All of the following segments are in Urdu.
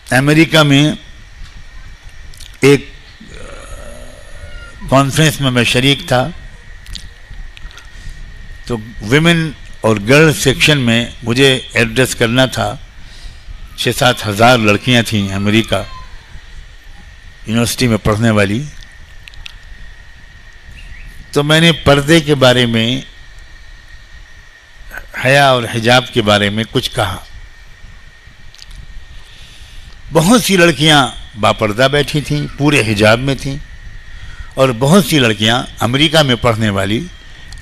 امریکہ میں ایک کانفرنس میں شریک تھا، تو ویمن اور گرل سیکشن میں مجھے ایڈریس کرنا تھا. 6-7 ہزار لڑکیاں تھیں امریکہ یونیورسٹی میں پڑھنے والی. تو میں نے پردے کے بارے میں، حیا اور حجاب کے بارے میں کچھ کہا. بہت سی لڑکیاں باپردہ بیٹھی تھیں، پورے حجاب میں تھیں، اور بہت سی لڑکیاں امریکہ میں پڑھنے والی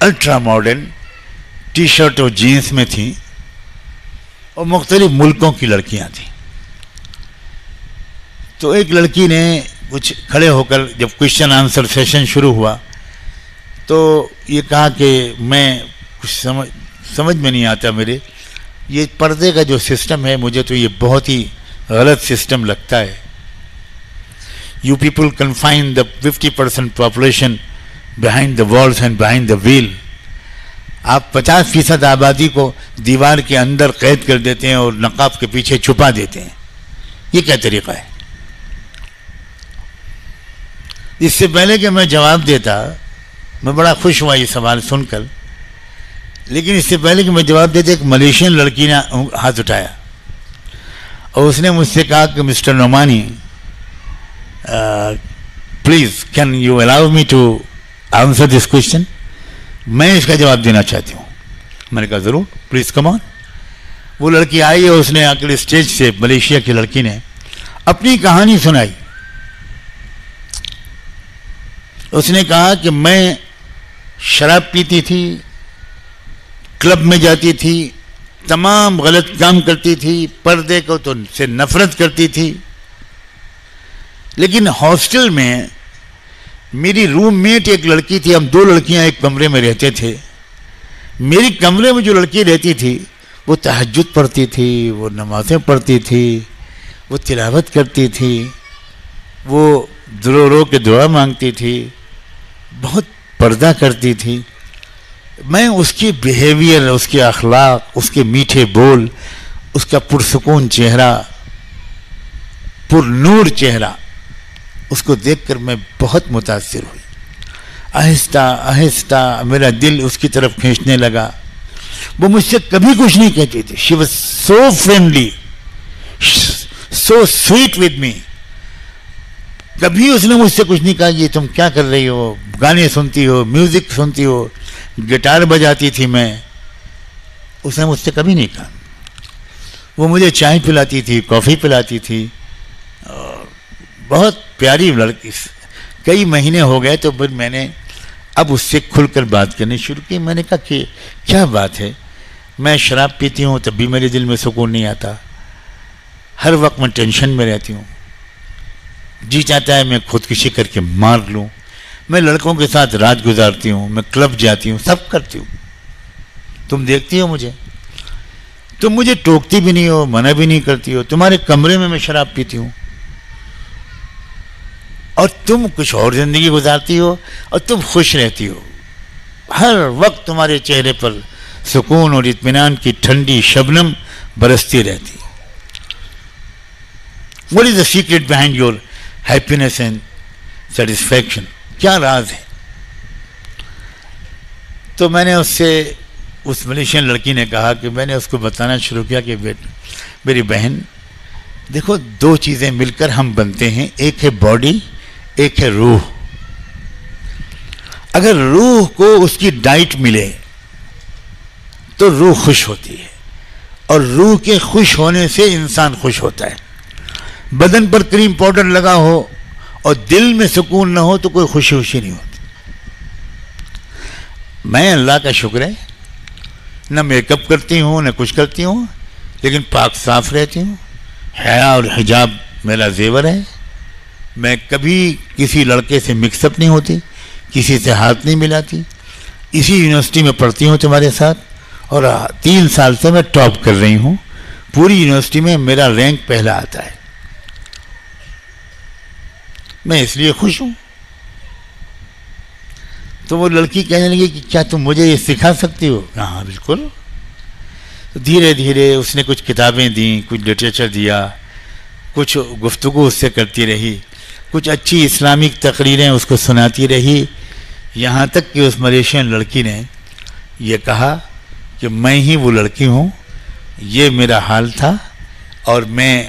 الٹرا ماڈرن ٹی شرٹ اور جینس میں تھیں، اور مختلف ملکوں کی لڑکیاں تھیں. تو ایک لڑکی نے کچھ کھڑے ہو کر جب کوشچن آنسر سیشن شروع ہوا تو یہ کہا کہ میں کچھ سمجھ میں نہیں آتا، میرے یہ پردے کا جو سسٹم ہے مجھے تو یہ بہت ہی غلط سسٹم لگتا ہے. You people confine the 50% population behind the walls and behind the wheel. آپ 50% آبادی کو دیوار کے اندر قید کر دیتے ہیں اور نقاب کے پیچھے چھپا دیتے ہیں. یہ کیا طریقہ ہے؟ اس سے پہلے کہ میں جواب دیتا، میں بڑا خوش ہوا یہ سوال سن کر، لیکن اس سے پہلے کہ میں جواب دیتا ایک ملیشین لڑکی نے ہاتھ اٹھایا اور اس نے مجھ سے کہا کہ mister Nomani, please can you allow me to answer this question, میں اس کا جواب دینا چاہتی ہوں. میں نے کہا ضرور، پلیز کم آن. وہ لڑکی آئی اور اس نے آ کر اسٹیج سے، ملیشیا کی لڑکی نے اپنی کہانی سنائی. اس نے کہا کہ میں شراب پیتی تھی، کلب میں جاتی تھی، تمام غلط کام کرتی تھی، پردے کو تو سے نفرت کرتی تھی، لیکن ہاسٹل میں میری روم میٹ ایک لڑکی تھی، ہم 2 لڑکیاں ایک کمرے میں رہتے تھے. میری کمرے میں جو لڑکی رہتی تھی وہ تہجد پڑھتی تھی، وہ نمازیں پڑھتی تھی، وہ تلاوت کرتی تھی، وہ رو کے دعا مانگتی تھی، بہت پردہ کرتی تھی. میں اس کی بیہیویئر، اس کے اخلاق، اس کے میٹھے بول، اس کا پرسکون چہرہ، پر نور چہرہ، اس کو دیکھ کر میں بہت متاثر ہوئی. آہستہ آہستہ میرا دل اس کی طرف کھینچنے لگا. وہ مجھ سے کبھی کچھ نہیں کہتی تھی. She was so friendly, so sweet with me. کبھی اس نے مجھ سے کچھ نہیں کہا یہ تم کیا کر رہی ہو، گانے سنتی ہو، میوزک سنتی ہو، گٹار بجاتی تھی میں. اس نے مجھ سے کبھی نہیں کہا. وہ مجھے چائے پلاتی تھی، کافی پلاتی تھی، بہت پیاری لڑکی. کئی مہینے ہو گئے تو پھر میں نے اب اس سے کھل کر بات کرنی شروع کی. میں نے کہا کہ کیا بات ہے، میں شراب پیتی ہوں تب بھی میرے دل میں سکون نہیں آتا، ہر وقت میں ٹینشن میں رہتی ہوں، جی چاہتا ہے میں خودکشی کر کے مار لوں، میں لڑکوں کے ساتھ رات گزارتی ہوں، میں کلب جاتی ہوں، سب کرتی ہوں. تم دیکھتی ہو مجھے، تم مجھے ٹوکتی بھی نہیں ہو، منع بھی نہیں کرتی ہو. تمہارے کمرے میں شراب پیتی ہوں اور تم کچھ اور زندگی گزارتی ہو اور تم خوش رہتی ہو. ہر وقت تمہارے چہرے پر سکون اور اطمینان کی ٹھنڈی شبنم برستی رہتی. What is the secret behind your happiness and satisfaction? کیا راز ہے؟ تو میں نے اس سے، اس ملیشین لڑکی نے کہا کہ میں نے اس کو بتانا شروع کیا کہ میری بہن دیکھو، 2 چیزیں مل کر ہم بنتے ہیں، ایک ہے باڈی، ایک ہے روح. اگر روح کو اس کی ڈائٹ ملے تو روح خوش ہوتی ہے، اور روح کے خوش ہونے سے انسان خوش ہوتا ہے. بدن پر کریم پاؤڈر لگا ہو اور دل میں سکون نہ ہو تو کوئی خوشی نہیں ہوتی. میں اللہ کا شکر ہے نہ میک اپ کرتی ہوں نہ کچھ کرتی ہوں، لیکن پاک صاف رہتی ہوں. حیا اور حجاب میرا زیور ہے. میں کبھی کسی لڑکے سے مکس اپ نہیں ہوتی، کسی سے ہاتھ نہیں ملاتی. اسی یونیورسٹی میں پڑھتی ہوں تمہارے ساتھ، اور 3 سال سے میں ٹاپ کر رہی ہوں. پوری یونیورسٹی میں میرا رینک پہلا آتا ہے. میں اس لیے خوش ہوں. تو وہ لڑکی کہنے لگی کہ کیا تم مجھے یہ سکھا سکتی ہو؟ ہاں بالکل. دھیرے دھیرے اس نے کچھ کتابیں دیں، کچھ لٹریچر دیا، کچھ گفتگو اس سے کرتی رہی، کچھ اچھی اسلامک تقریریں اس کو سناتی رہی، یہاں تک کہ اس ملیشین لڑکی نے یہ کہا کہ میں ہی وہ لڑکی ہوں، یہ میرا حال تھا اور میں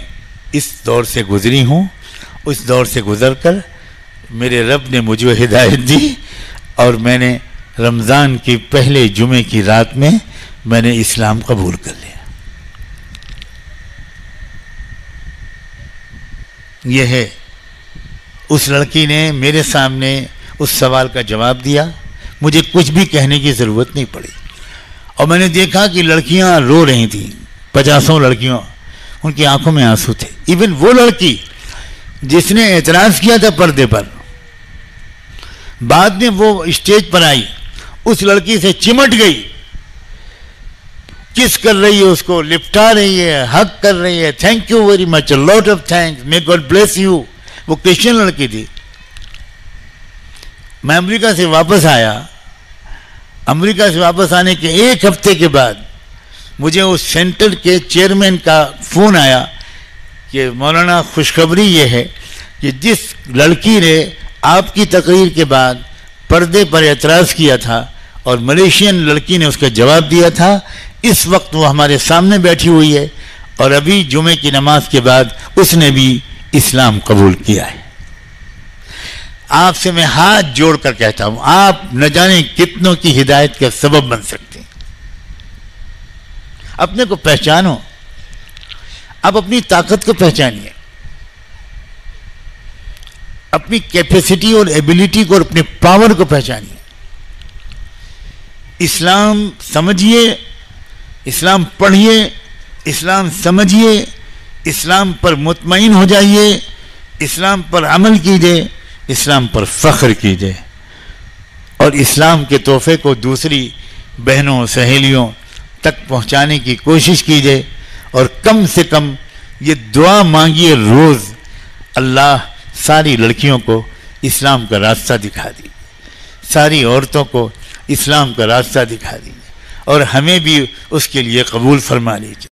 اس دور سے گزری ہوں، اس دور سے گزر کر میرے رب نے مجھے ہدایت دی اور میں نے رمضان کی پہلے جمعے کی رات میں نے اسلام قبول کر لیا۔ یہ ہے، اس لڑکی نے میرے سامنے اس سوال کا جواب دیا، مجھے کچھ بھی کہنے کی ضرورت نہیں پڑی، اور میں نے دیکھا کہ لڑکیاں رو رہی تھیں، 50 لڑکیوں، ان کی آنکھوں میں آنسو تھے۔ ایون وہ لڑکی جس نے اعتراض کیا تھا پردے پر، بعد میں وہ اسٹیج پر آئی، اس لڑکی سے چمٹ گئی، کس کر رہی ہے، اس کو لپٹا رہی ہے، حق کر رہی ہے، thank you very much, lot of thanks, may God bless you. وہ کرسچن لڑکی تھی۔ میں امریکہ سے واپس آیا، امریکہ سے واپس آنے کے 1 ہفتے کے بعد مجھے اس سینٹر کے چیئرمین کا فون آیا کہ مولانا خوشخبری یہ ہے کہ جس لڑکی نے آپ کی تقریر کے بعد پردے پر اعتراض کیا تھا اور ملیشین لڑکی نے اس کا جواب دیا تھا، اس وقت وہ ہمارے سامنے بیٹھی ہوئی ہے اور ابھی جمعے کی نماز کے بعد اس نے بھی اسلام قبول کیا ہے۔ آپ سے میں ہاتھ جوڑ کر کہتا ہوں، آپ نہ جانے کتنوں کی ہدایت کا سبب بن سکتے ہیں۔ اپنے کو پہچانو، آپ اپنی طاقت کو پہچانیے، اپنی کیپیسٹی اور ایبیلٹی کو اور اپنے پاور کو پہچانیے، اسلام سمجھیے، اسلام پڑھیے، اسلام سمجھیے، اسلام پر مطمئن ہو جائیے، اسلام پر عمل کیجیے، اسلام پر فخر کیجیے، اور اسلام کے تحفے کو دوسری بہنوں سہیلیوں تک پہنچانے کی کوشش کیجیے، اور کم سے کم یہ دعا مانگیے روز، اللہ ساری لڑکیوں کو اسلام کا راستہ دکھا دیجیے، ساری عورتوں کو اسلام کا راستہ دکھا دیجیے، اور ہمیں بھی اس کے لیے قبول فرما لیجیے۔